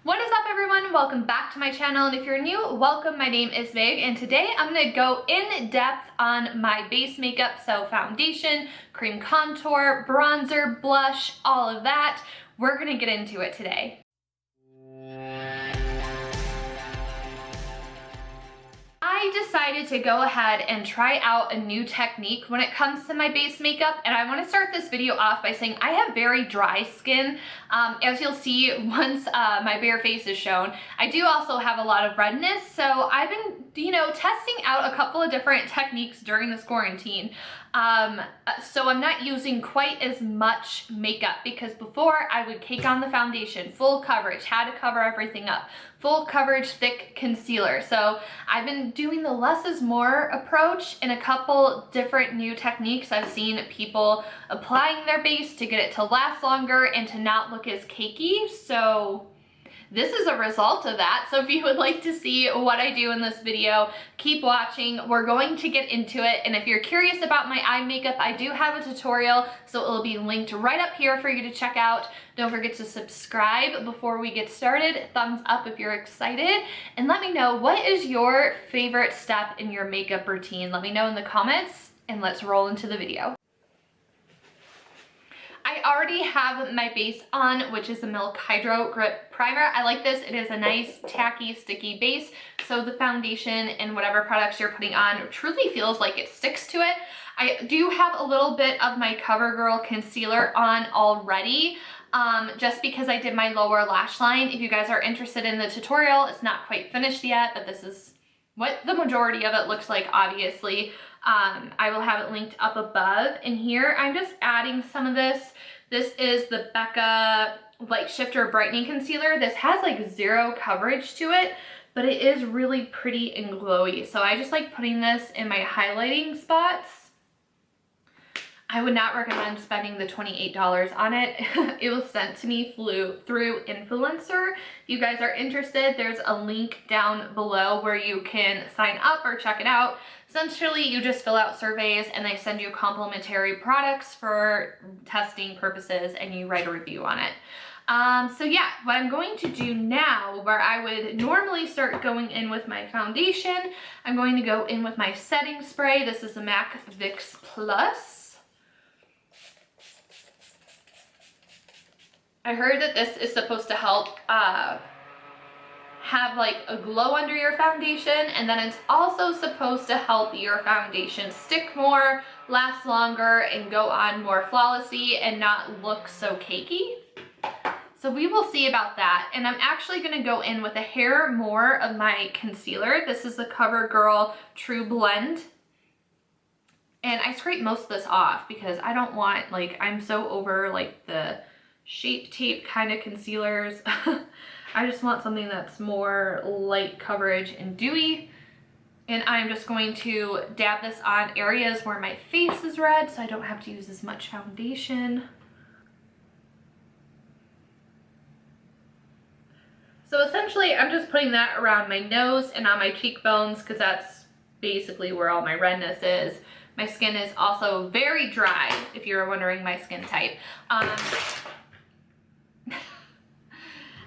What is up, everyone? Welcome back to my channel, and if you're new, welcome. My name is Meg, and today I'm going to go in depth on my base makeup, so foundation, cream contour, bronzer, blush, all of that. We're going to get into it today. I decided to go ahead and try out a new technique when it comes to my base makeup, and I want to start this video off by saying I have very dry skin. As you'll see once my bare face is shown, I do also have a lot of redness, so I've been, testing out a couple of different techniques during this quarantine. So I'm not using quite as much makeup, because before I would cake on the foundation, full coverage, had to cover everything up, full coverage, thick concealer. So I've been doing the less is more approach in a couple different new techniques. I've seen people applying their base to get it to last longer and to not look as cakey. So this is a result of that. So if you would like to see what I do in this video, keep watching. We're going to get into it. And if you're curious about my eye makeup, I do have a tutorial, so it'll be linked right up here for you to check out. Don't forget to subscribe before we get started. Thumbs up if you're excited. And let me know, what is your favorite step in your makeup routine? Let me know in the comments, and let's roll into the video. I already have my base on, which is the Milk Hydro Grip Primer. I like this. It is a nice, tacky, sticky base, so the foundation and whatever products you're putting on truly feels like it sticks to it. I do have a little bit of my CoverGirl concealer on already, just because I did my lower lash line. If you guys are interested in the tutorial, it's not quite finished yet, but this is what the majority of it looks like, obviously. I will have it linked up above. And here I'm just adding some of this. This is the Becca Light Shifter Brightening Concealer. This has like zero coverage to it, but it is really pretty and glowy. So I just like putting this in my highlighting spots. I would not recommend spending the $28 on it. It was sent to me through Influencer. If you guys are interested, there's a link down below where you can sign up or check it out. Essentially, you just fill out surveys and they send you complimentary products for testing purposes, and you write a review on it. So yeah, what I'm going to do now, where I would normally start going in with my foundation, I'm going to go in with my setting spray. This is the MAC Vicks Plus. I heard that this is supposed to help have like a glow under your foundation, and then it's also supposed to help your foundation stick more, last longer, and go on more flawlessly and not look so cakey. So we will see about that. And I'm actually going to go in with a hair more of my concealer. This is the CoverGirl True Blend. And I scrape most of this off because I don't want, like, I'm so over like the Shape Tape kind of concealers. I just want something that's more light coverage and dewy. And I'm just going to dab this on areas where my face is red, so I don't have to use as much foundation. So essentially, I'm just putting that around my nose and on my cheekbones, because that's basically where all my redness is. My skin is also very dry, if you're wondering my skin type.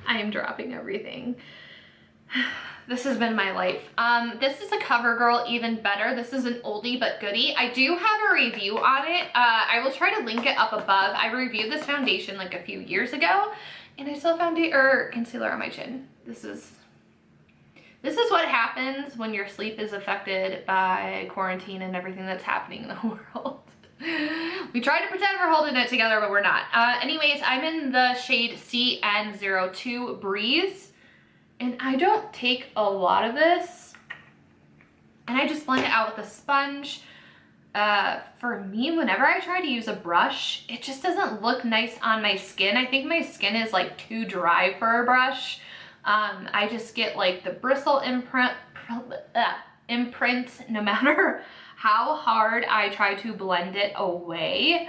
I am dropping everything. This has been my life. This is a CoverGirl Even Better. This is an oldie but goodie. I do have a review on it. I will try to link it up above. I reviewed this foundation like a few years ago, and I still found concealer on my chin. This is what happens when your sleep is affected by quarantine and everything that's happening in the world. We try to pretend we're holding it together, but we're not. Anyways, I'm in the shade CN02 Breeze, and I don't take a lot of this, and I just blend it out with a sponge. For me, whenever I try to use a brush, it just doesn't look nice on my skin. I think my skin is like too dry for a brush. I just get like the bristle imprint no matter how hard I try to blend it away.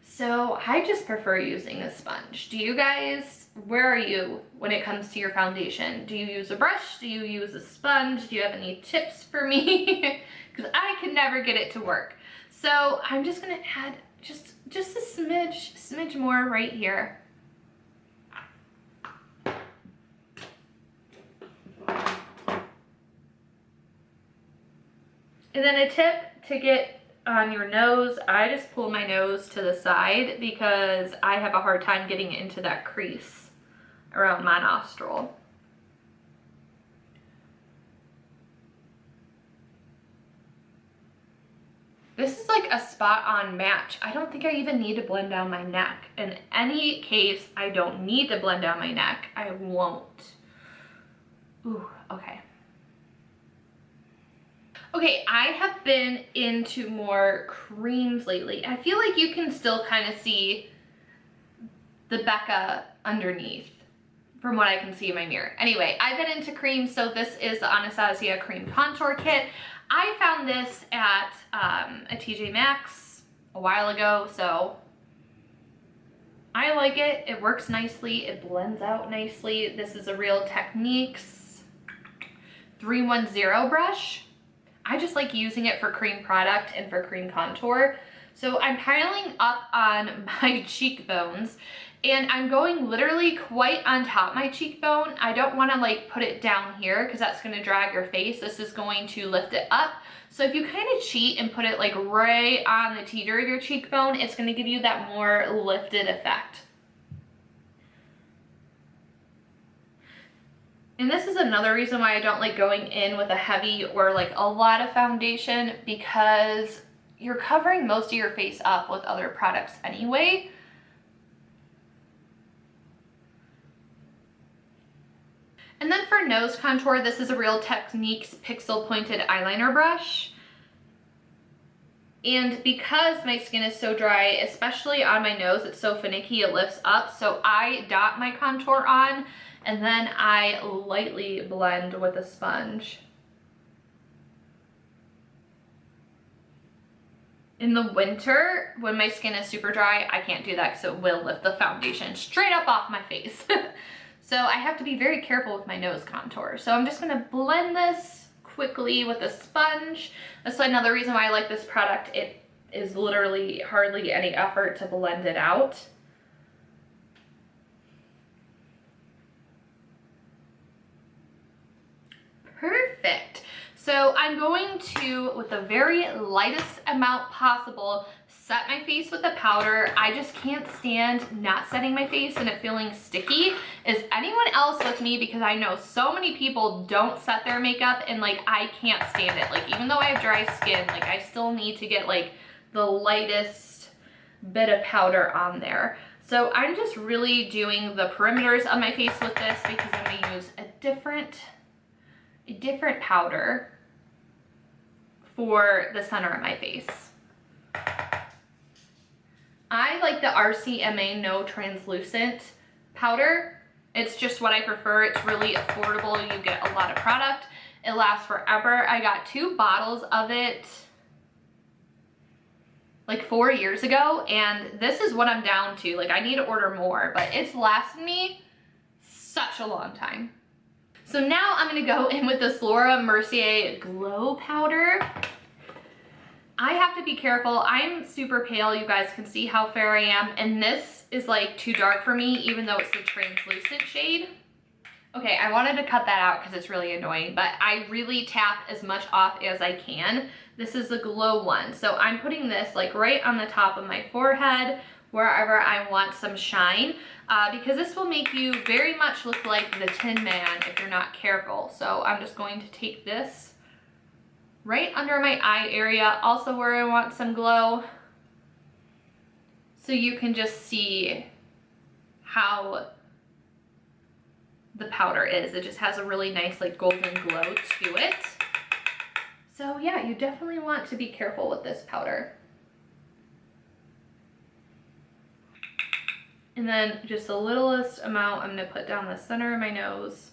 So I just prefer using a sponge. Do you guys, where are you when it comes to your foundation? Do you use a brush? Do you use a sponge? Do you have any tips for me? Because I can never get it to work. So I'm just gonna add just a smidge more right here. And then a tip to get on your nose, I just pull my nose to the side because I have a hard time getting into that crease around my nostril. This is like a spot on match. I don't think I even need to blend down my neck. In any case, I don't need to blend down my neck. I won't. Ooh, okay. Okay, I have been into more creams lately. I feel like you can still kind of see the Becca underneath from what I can see in my mirror. Anyway, I've been into creams, so this is the Anastasia Cream Contour Kit. I found this at a TJ Maxx a while ago, so I like it. It works nicely. It blends out nicely. This is a Real Techniques 310 brush. I just like using it for cream product and for cream contour. So I'm piling up on my cheekbones, and I'm going literally quite on top of my cheekbone. I don't want to like put it down here because that's going to drag your face. This is going to lift it up. So if you kind of cheat and put it like right on the teeter of your cheekbone, it's going to give you that more lifted effect. And this is another reason why I don't like going in with a heavy or like a lot of foundation, because you're covering most of your face up with other products anyway. And then for nose contour, this is a Real Techniques Pixel Pointed Eyeliner Brush. And because my skin is so dry, especially on my nose, it's so finicky, it lifts up. So I dot my contour on, and then I lightly blend with a sponge. In the winter, when my skin is super dry, I can't do that because it will lift the foundation straight up off my face. So I have to be very careful with my nose contour. So I'm just gonna blend this quickly with a sponge. That's another reason why I like this product. It is literally hardly any effort to blend it out. Perfect. So I'm going to, with the very lightest amount possible, set my face with the powder. I just can't stand not setting my face and it feeling sticky. Is anyone else with me? Because I know so many people don't set their makeup and like I can't stand it. Like even though I have dry skin, like I still need to get like the lightest bit of powder on there. So I'm just really doing the perimeters of my face with this because I'm gonna use a different powder for the center of my face. I like the RCMA No Translucent powder. It's just what I prefer. It's really affordable. You get a lot of product. It lasts forever. I got 2 bottles of it like 4 years ago, and this is what I'm down to. Like I need to order more, but it's lasted me such a long time. So now I'm gonna go in with this Laura Mercier Glow Powder. I have to be careful. I'm super pale. You guys can see how fair I am. And this is like too dark for me, even though it's the translucent shade. Okay, I wanted to cut that out because it's really annoying, but I really tap as much off as I can. This is the Glow one. So I'm putting this like right on the top of my forehead, wherever I want some shine, because this will make you very much look like the Tin Man if you're not careful. So I'm just going to take this right under my eye area, also where I want some glow, so you can just see how the powder is. It just has a really nice like golden glow to it. So yeah, you definitely want to be careful with this powder. And then just the littlest amount I'm gonna put down the center of my nose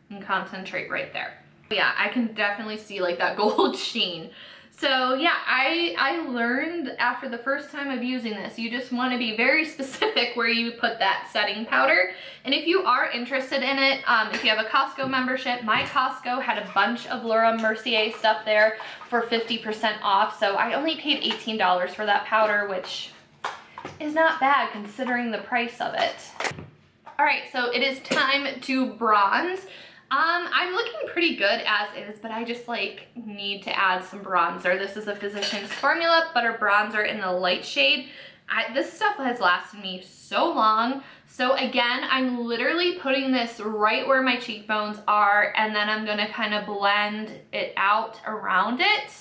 and concentrate right there. Yeah, I can definitely see like that gold sheen. So yeah, I learned after the first time of using this, you just want to be very specific where you put that setting powder. And if you are interested in it, if you have a Costco membership, my Costco had a bunch of Laura Mercier stuff there for 50% off. So I only paid $18 for that powder, which is not bad considering the price of it. All right, so it is time to bronze. I'm looking pretty good as is, but I just like need to add some bronzer. This is a Physicians Formula Butter Bronzer in the light shade. This stuff has lasted me so long. So again, I'm literally putting this right where my cheekbones are, and then I'm gonna kind of blend it out around it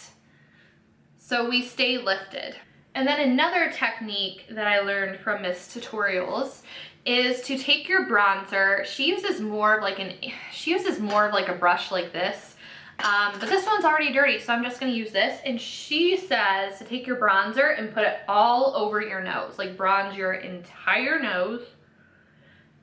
so we stay lifted. And then another technique that I learned from Miss Tutorials is to take your bronzer. She uses more of like a brush like this, but this one's already dirty, so I'm just gonna use this. And she says to take your bronzer and put it all over your nose, like bronze your entire nose.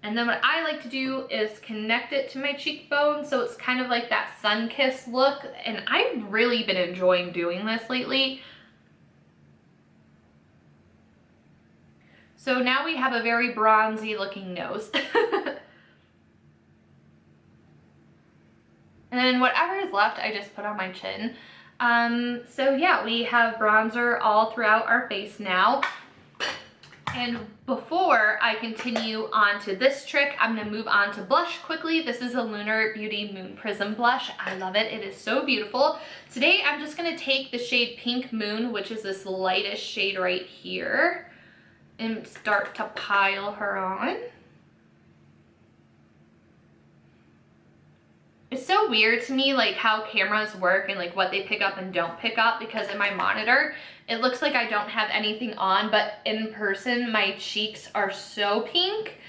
And then what I like to do is connect it to my cheekbone, so it's kind of like that sun-kissed look. And I've really been enjoying doing this lately. So now we have a very bronzy looking nose. And then whatever is left, I just put on my chin. So yeah, we have bronzer all throughout our face now. And before I continue on to this trick, I'm gonna move on to blush quickly. This is a Lunar Beauty Moon Prism blush. I love it, it is so beautiful. Today, I'm just gonna take the shade Pink Moon, which is this lightest shade right here, and start to pile her on. It's so weird to me like how cameras work and like what they pick up and don't pick up, because in my monitor it looks like I don't have anything on, but in person my cheeks are so pink.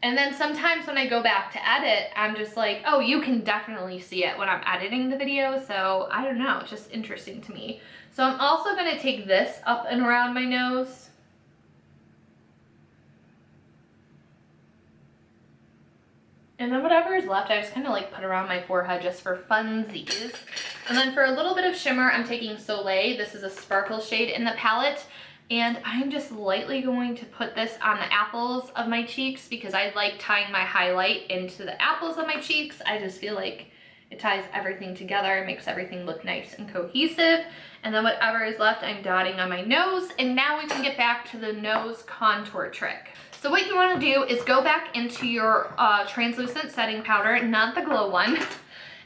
And then sometimes when I go back to edit, I'm just like, oh, you can definitely see it when I'm editing the video. So I don't know, it's just interesting to me. So I'm also gonna take this up and around my nose. And then whatever is left, I just kind of like put around my forehead just for funsies. And then for a little bit of shimmer, I'm taking Soleil. This is a sparkle shade in the palette. And I'm just lightly going to put this on the apples of my cheeks, because I like tying my highlight into the apples of my cheeks. I just feel like it ties everything together and makes everything look nice and cohesive. And then whatever is left, I'm dotting on my nose. And now we can get back to the nose contour trick. So what you want to do is go back into your translucent setting powder, not the glow one.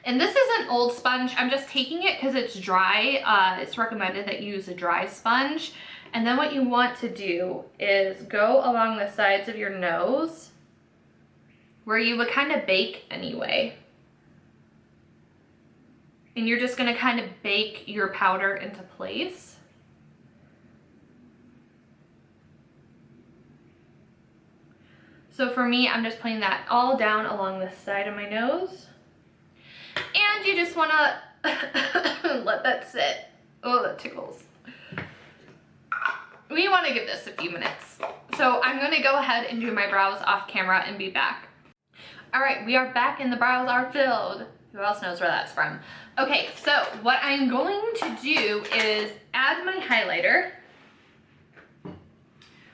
And this is an old sponge. I'm just taking it because it's dry. It's recommended that you use a dry sponge. And then what you want to do is go along the sides of your nose where you would kind of bake anyway. And you're just going to kind of bake your powder into place. So for me, I'm just putting that all down along the side of my nose. And you just wanna let that sit. Oh, that tickles. We wanna give this a few minutes. So I'm gonna go ahead and do my brows off camera and be back. All right, we are back and the brows are filled. Who else knows where that's from? Okay, so what I'm going to do is add my highlighter,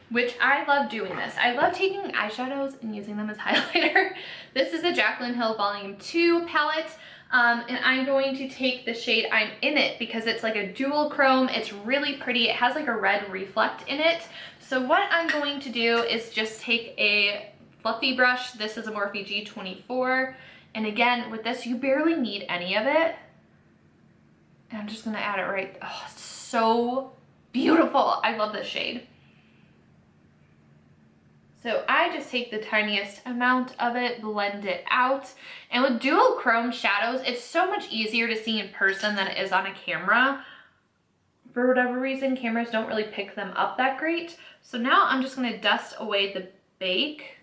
which I love doing this. I love taking eyeshadows and using them as highlighter. This is a Jaclyn Hill Volume 2 palette, and I'm going to take the shade I'm in it because it's like a dual chrome. It's really pretty. It has like a red reflect in it. So what I'm going to do is just take a fluffy brush. This is a Morphe G24. And again, with this, you barely need any of it. And I'm just gonna add it right. Oh, it's so beautiful. I love this shade. So I just take the tiniest amount of it, blend it out. And with dual chrome shadows, it's so much easier to see in person than it is on a camera. For whatever reason, cameras don't really pick them up that great. So now I'm just gonna dust away the bake.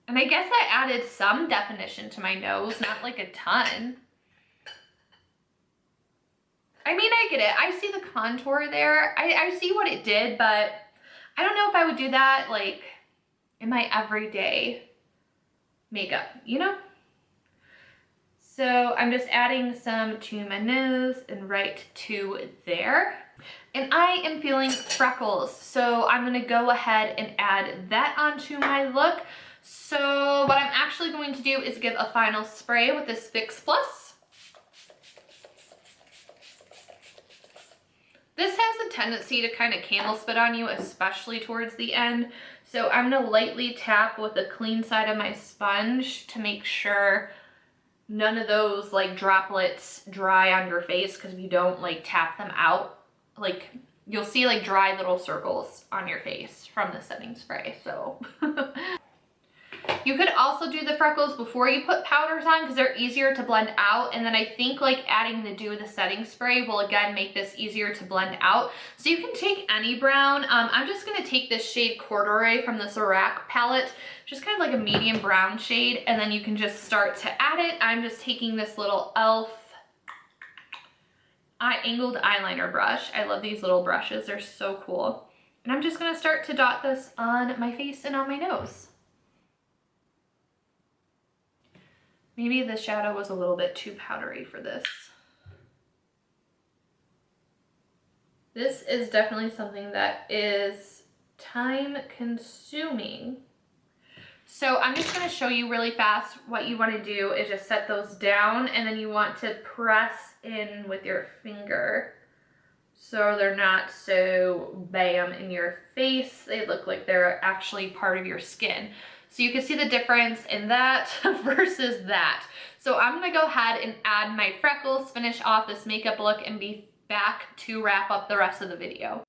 And I guess I added some definition to my nose, not like a ton. I mean, I get it. I see the contour there. I see what it did, but I don't know if I would do that like in my everyday makeup, you know? So I'm just adding some to my nose and right to there. And I am feeling freckles, so I'm gonna go ahead and add that onto my look. So what I'm actually going to do is give a final spray with this Fix Plus. This has a tendency to kind of camel spit on you, especially towards the end. So I'm gonna lightly tap with the clean side of my sponge to make sure none of those like droplets dry on your face, because if you don't like tap them out, like you'll see like dry little circles on your face from the setting spray. So you could also do the freckles before you put powders on because they're easier to blend out. And then I think like adding the dew of the setting spray will again make this easier to blend out. So you can take any brown. I'm just gonna take this shade Corduroy from the Zorak palette, just kind of like a medium brown shade. And then you can just start to add it. I'm just taking this little e.l.f. angled eyeliner brush. I love these little brushes, they're so cool. And I'm just gonna start to dot this on my face and on my nose. Maybe the shadow was a little bit too powdery for this. This is definitely something that is time consuming. So I'm just gonna show you really fast. What you wanna do is just set those down, and then you want to press in with your finger so they're not so bam in your face. They look like they're actually part of your skin. So you can see the difference in that versus that. So I'm gonna go ahead and add my freckles, finish off this makeup look, and be back to wrap up the rest of the video.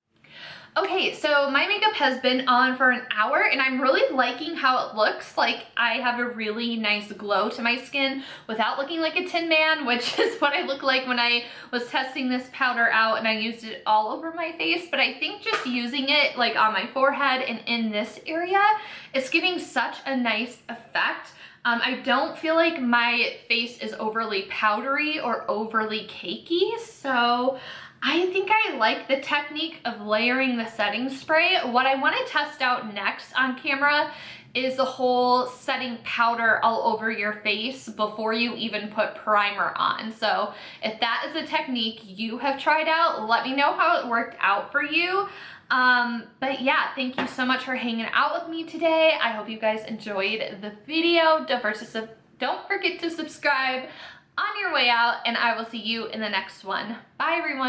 Okay, so my makeup has been on for an hour and I'm really liking how it looks. Like I have a really nice glow to my skin without looking like a Tin Man, which is what I look like when I was testing this powder out and I used it all over my face. But I think just using it like on my forehead and in this area, it's giving such a nice effect. I don't feel like my face is overly powdery or overly cakey, so I think I like the technique of layering the setting spray. What I want to test out next on camera is the whole setting powder all over your face before you even put primer on. So if that is a technique you have tried out, let me know how it worked out for you. But yeah, thank you so much for hanging out with me today. I hope you guys enjoyed the video. Don't forget to subscribe on your way out, and I will see you in the next one. Bye everyone.